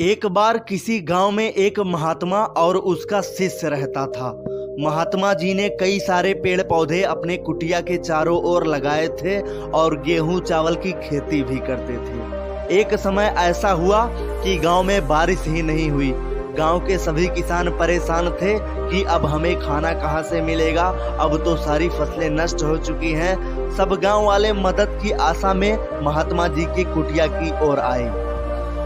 एक बार किसी गांव में एक महात्मा और उसका शिष्य रहता था। महात्मा जी ने कई सारे पेड़ पौधे अपने कुटिया के चारों ओर लगाए थे और गेहूं चावल की खेती भी करते थे। एक समय ऐसा हुआ कि गांव में बारिश ही नहीं हुई। गांव के सभी किसान परेशान थे कि अब हमें खाना कहां से मिलेगा, अब तो सारी फसलें नष्ट हो चुकी हैं। सब गांव वाले मदद की आशा में महात्मा जी की कुटिया की ओर आए।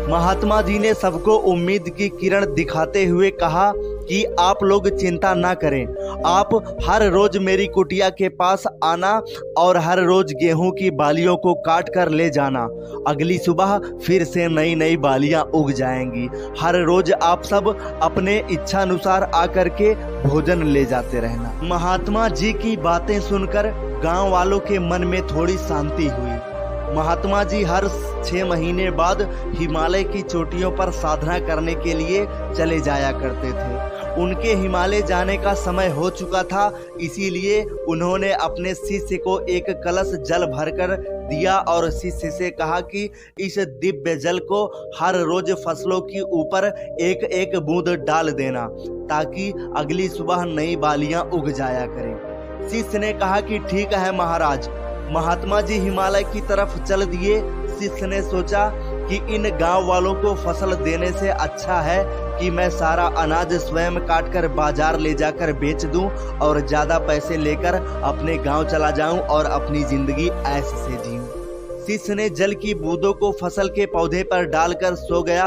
महात्मा जी ने सबको उम्मीद की किरण दिखाते हुए कहा कि आप लोग चिंता ना करें, आप हर रोज मेरी कुटिया के पास आना और हर रोज गेहूं की बालियों को काट कर ले जाना। अगली सुबह फिर से नई नई बालियां उग जाएंगी। हर रोज आप सब अपने इच्छानुसार आकर के भोजन ले जाते रहना। महात्मा जी की बातें सुनकर गांव वालों के मन में थोड़ी शांति हुई। महात्मा जी हर 6 महीने बाद हिमालय की चोटियों पर साधना करने के लिए चले जाया करते थे। उनके हिमालय जाने का समय हो चुका था, इसीलिए उन्होंने अपने शिष्य को एक कलश जल भरकर दिया और शिष्य से कहा कि इस दिव्य जल को हर रोज फसलों के ऊपर एक एक बूंद डाल देना, ताकि अगली सुबह नई बालियां उग जाया करें। शिष्य ने कहा कि ठीक है महाराज। महात्मा जी हिमालय की तरफ चल दिए। शिष्य ने सोचा कि इन गांव वालों को फसल देने से अच्छा है कि मैं सारा अनाज स्वयं काटकर बाजार ले जाकर बेच दूं और ज्यादा पैसे लेकर अपने गांव चला जाऊं और अपनी जिंदगी ऐश से जीऊं। शिष्य ने जल की बूंदों को फसल के पौधे पर डालकर सो गया।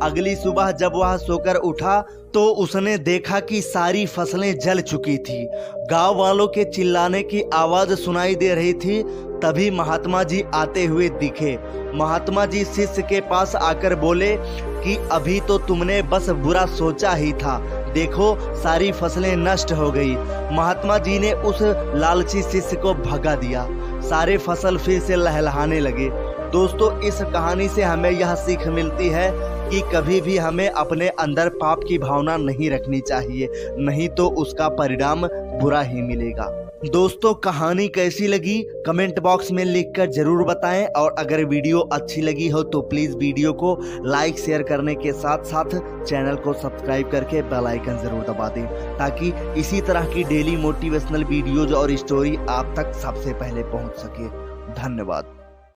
अगली सुबह जब वह सोकर उठा तो उसने देखा कि सारी फसलें जल चुकी थी। गांव वालों के चिल्लाने की आवाज सुनाई दे रही थी। तभी महात्मा जी आते हुए दिखे। महात्मा जी शिष्य के पास आकर बोले कि अभी तो तुमने बस बुरा सोचा ही था, देखो सारी फसलें नष्ट हो गई। महात्मा जी ने उस लालची शिष्य को भगा दिया। सारे फसल फिर से लहलहाने लगे। दोस्तों, इस कहानी से हमें यह सीख मिलती है कि कभी भी हमें अपने अंदर पाप की भावना नहीं रखनी चाहिए, नहीं तो उसका परिणाम बुरा ही मिलेगा। दोस्तों, कहानी कैसी लगी कमेंट बॉक्स में लिखकर जरूर बताएं और अगर वीडियो अच्छी लगी हो तो प्लीज़ वीडियो को लाइक शेयर करने के साथ साथ चैनल को सब्सक्राइब करके बेल आइकन जरूर दबा दें, ताकि इसी तरह की डेली मोटिवेशनल वीडियोज और स्टोरी आप तक सबसे पहले पहुंच सके। धन्यवाद।